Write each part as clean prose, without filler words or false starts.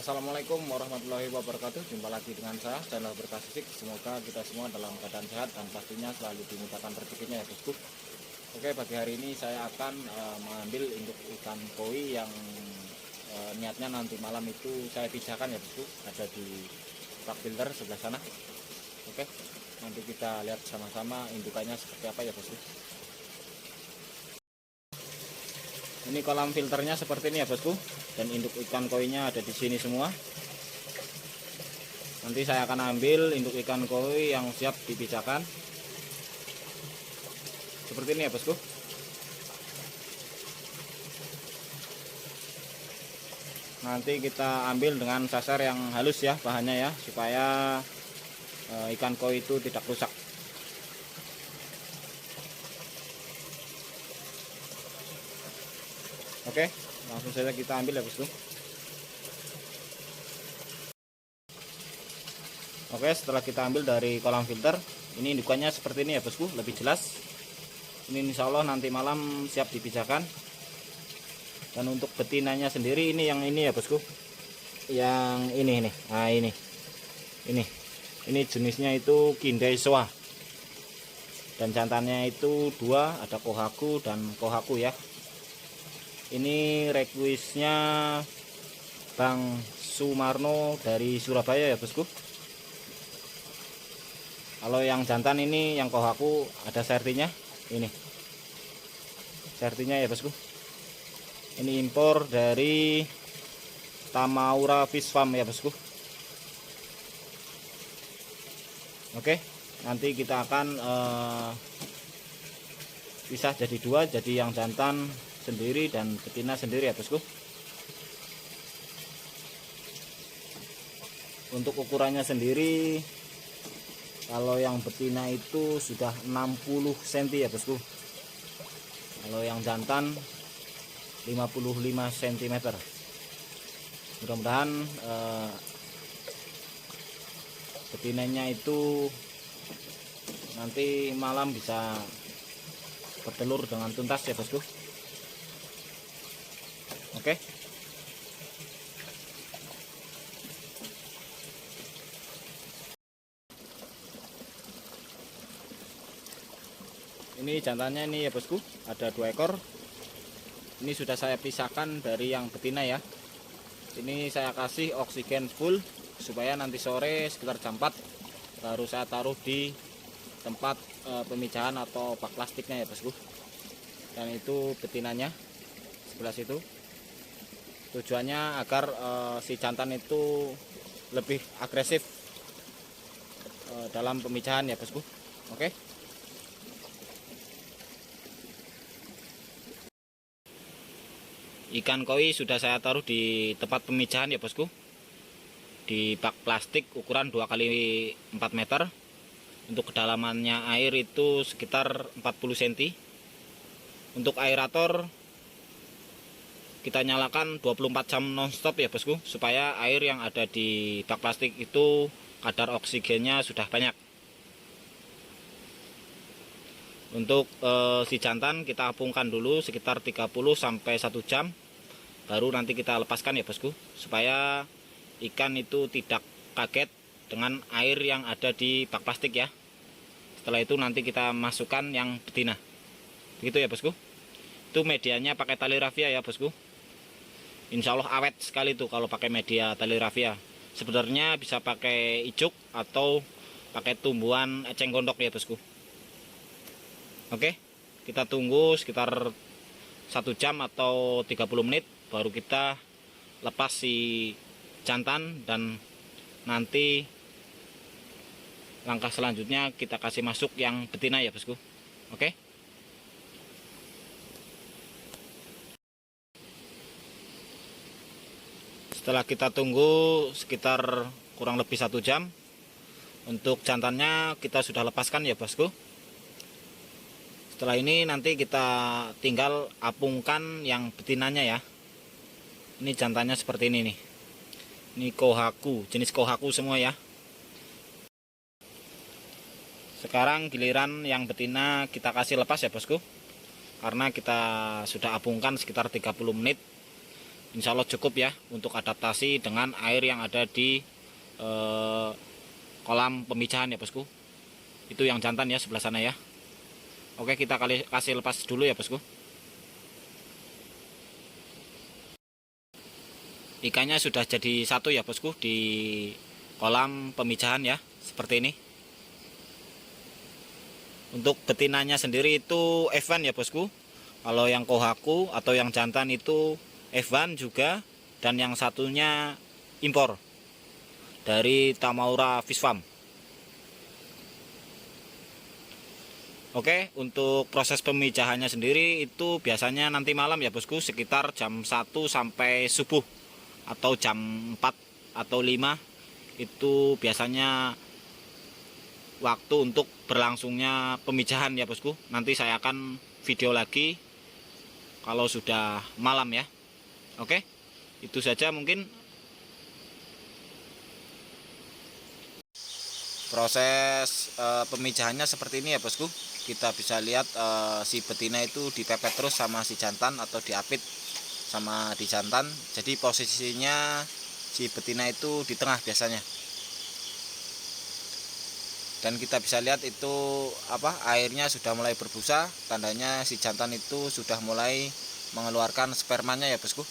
Assalamualaikum warahmatullahi wabarakatuh. Jumpa lagi dengan saya, channel Berkah Sisik. Semoga kita semua dalam keadaan sehat dan pastinya selalu dimudahkan rezekinya ya bosku. Oke, pagi hari ini saya akan mengambil induk ikan koi yang niatnya nanti malam itu saya pijakan ya bosku. Ada di bak filter sebelah sana. Oke, nanti kita lihat sama-sama indukannya seperti apa ya bosku. Ini kolam filternya seperti ini ya bosku, dan induk ikan koinya ada di sini semua. Nanti saya akan ambil induk ikan koi yang siap dipijakan seperti ini ya bosku. Nanti kita ambil dengan sasar yang halus ya bahannya ya, supaya ikan koi itu tidak rusak. Oke, langsung saja kita ambil ya bosku. Oke, setelah kita ambil dari kolam filter, ini indukannya seperti ini ya bosku, lebih jelas. Ini insya Allah nanti malam siap dipijakan. Dan untuk betinanya sendiri ini yang ini ya bosku, yang ini nih, nah ini jenisnya itu Kindai Soa, dan jantannya itu dua, ada Kohaku dan Kohaku ya. Ini requestnya Bang Sumarno dari Surabaya ya bosku. Kalau yang jantan ini yang Kohaku ada sertinya, ini sertinya ya bosku. Ini impor dari Tamaura Fish Farm ya bosku. Oke, nanti kita akan pisah jadi dua, jadi yang jantan sendiri dan betina sendiri ya bosku. Untuk ukurannya sendiri, kalau yang betina itu sudah 60 cm ya bosku. Kalau yang jantan 55 cm. Mudah-mudahan betinanya itu nanti malam bisa bertelur dengan tuntas ya bosku. Oke. Ini jantannya ini ya bosku, ada 2 ekor. Ini sudah saya pisahkan dari yang betina ya. Ini saya kasih oksigen full supaya nanti sore sekitar jam 4 baru saya taruh di tempat pemijahan atau bak plastiknya ya bosku. Dan itu betinanya sebelah situ. Tujuannya agar si jantan itu lebih agresif dalam pemijahan ya bosku. Oke. Ikan koi sudah saya taruh di tempat pemijahan ya bosku, di bak plastik ukuran 2 x 4 meter. Untuk kedalamannya air itu sekitar 40 cm. Untuk aerator kita nyalakan 24 jam nonstop ya bosku, supaya air yang ada di bak plastik itu kadar oksigennya sudah banyak. Untuk si jantan kita apungkan dulu sekitar 30 sampai 1 jam, baru nanti kita lepaskan ya bosku, supaya ikan itu tidak kaget dengan air yang ada di bak plastik ya. Setelah itu nanti kita masukkan yang betina, begitu ya bosku. Itu medianya pakai tali rafia ya bosku. Insya Allah awet sekali tuh kalau pakai media tali rafia. Sebenarnya bisa pakai ijuk atau pakai tumbuhan eceng gondok ya bosku. Oke, kita tunggu sekitar 1 jam atau 30 menit baru kita lepas si jantan, dan nanti langkah selanjutnya kita kasih masuk yang betina ya bosku. Oke. Setelah kita tunggu sekitar kurang lebih 1 jam, untuk jantannya kita sudah lepaskan ya bosku. Setelah ini nanti kita tinggal apungkan yang betinanya ya. Ini jantannya seperti ini nih. Ini Kohaku, jenis Kohaku semua ya. Sekarang giliran yang betina kita kasih lepas ya bosku. Karena kita sudah apungkan sekitar 30 menit. insya Allah cukup ya untuk adaptasi dengan air yang ada di kolam pemijahan ya bosku. Itu yang jantan ya sebelah sana ya. Oke, kita kasih lepas dulu ya bosku. Ikannya sudah jadi satu ya bosku di kolam pemijahan ya, seperti ini. Untuk betinanya sendiri itu F1 ya bosku. Kalau yang Kohaku atau yang jantan itu F1 juga, dan yang satunya impor dari Tamaura Fish Farm. Oke, untuk proses pemijahannya sendiri itu biasanya nanti malam ya bosku, sekitar jam 1 sampai subuh atau jam 4 atau 5 itu biasanya waktu untuk berlangsungnya pemijahan ya bosku. Nanti saya akan video lagi kalau sudah malam ya. Oke, itu saja mungkin. Proses pemijahannya seperti ini ya bosku. Kita bisa lihat si betina itu dipepet terus sama si jantan atau diapit sama di jantan. Jadi posisinya si betina itu di tengah biasanya. Dan kita bisa lihat itu airnya sudah mulai berbusa, tandanya si jantan itu sudah mulai mengeluarkan spermanya ya bosku.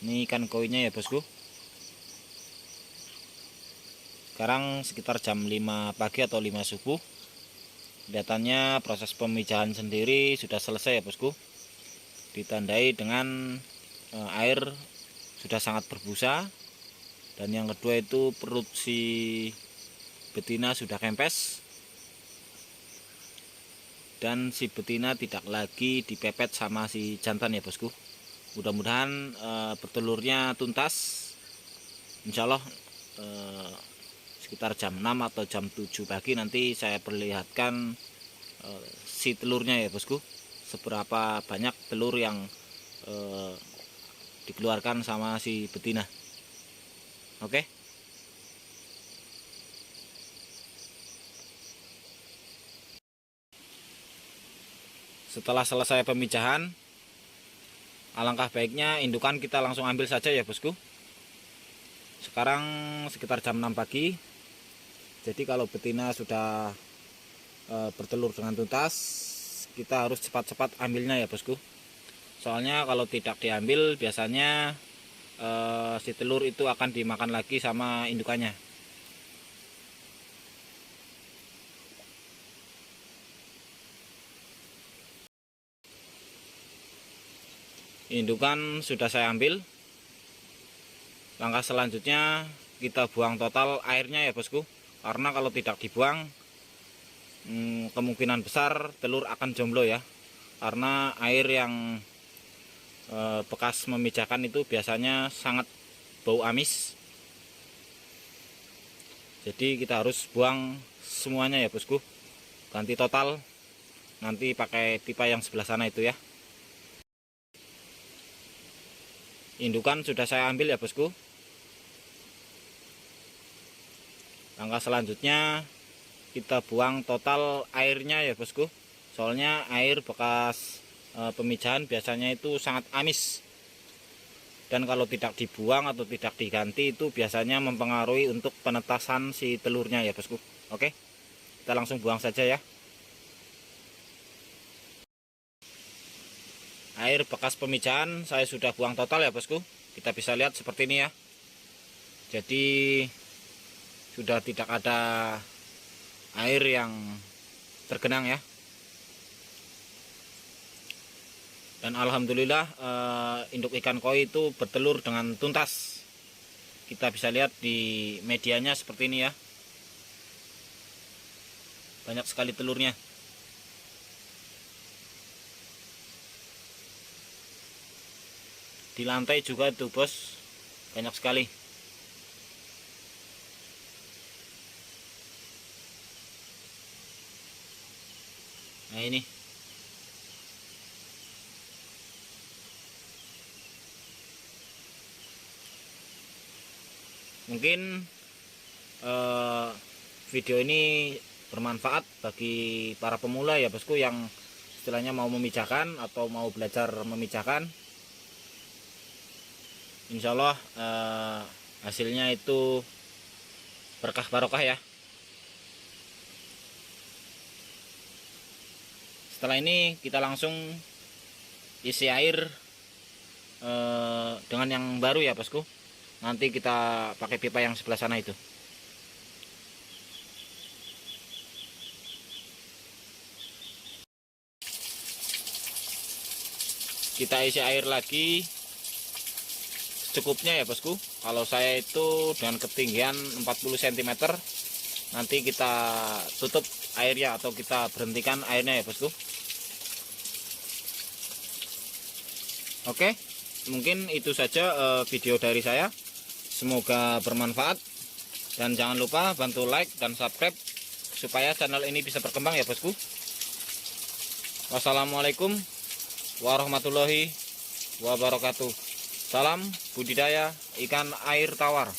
Ini ikan koinya ya bosku. Sekarang sekitar jam 5 pagi atau 5 subuh. Kelihatannya proses pemijahan sendiri sudah selesai ya bosku. Ditandai dengan air sudah sangat berbusa. Dan yang kedua itu perut si betina sudah kempes. Dan si betina tidak lagi dipepet sama si jantan ya bosku. Mudah-mudahan bertelurnya tuntas. Insya Allah sekitar jam 6 atau jam 7 pagi nanti saya perlihatkan si telurnya ya bosku, seberapa banyak telur yang dikeluarkan sama si betina. Oke. Setelah selesai pemijahan, alangkah baiknya indukan kita langsung ambil saja ya bosku. Sekarang sekitar jam 6 pagi. Jadi kalau betina sudah bertelur dengan tuntas, kita harus cepat-cepat ambilnya ya bosku. Soalnya kalau tidak diambil biasanya si telur itu akan dimakan lagi sama indukannya. Indukan sudah saya ambil. Langkah selanjutnya kita buang total airnya ya bosku, karena kalau tidak dibuang kemungkinan besar telur akan jomblo ya, karena air yang bekas memijakan itu biasanya sangat bau amis. Jadi kita harus buang semuanya ya bosku, ganti total, nanti pakai pipa yang sebelah sana itu ya. Indukan sudah saya ambil ya bosku. Langkah selanjutnya kita buang total airnya ya bosku, soalnya air bekas pemijahan biasanya itu sangat amis, dan kalau tidak dibuang atau tidak diganti itu biasanya mempengaruhi untuk penetasan si telurnya ya bosku. Oke, kita langsung buang saja ya. Air bekas pemijahan saya sudah buang total ya bosku, kita bisa lihat seperti ini ya. Jadi sudah tidak ada air yang tergenang ya. Dan alhamdulillah induk ikan koi itu bertelur dengan tuntas. Kita bisa lihat di medianya seperti ini ya. Banyak sekali telurnya. Di lantai juga tuh bos, banyak sekali. Nah ini mungkin video ini bermanfaat bagi para pemula ya bosku, yang istilahnya mau memijahkan atau mau belajar memijahkan. Insya Allah hasilnya itu berkah barokah ya. Setelah ini kita langsung isi air dengan yang baru ya bosku. Nanti kita pakai pipa yang sebelah sana itu. Kita isi air lagi secukupnya ya bosku. Kalau saya itu dengan ketinggian 40 cm, nanti kita tutup airnya atau kita berhentikan airnya ya bosku. Oke, mungkin itu saja video dari saya. Semoga bermanfaat, dan jangan lupa bantu like dan subscribe supaya channel ini bisa berkembang ya bosku. Wassalamualaikum warahmatullahi wabarakatuh. Salam budidaya ikan air tawar.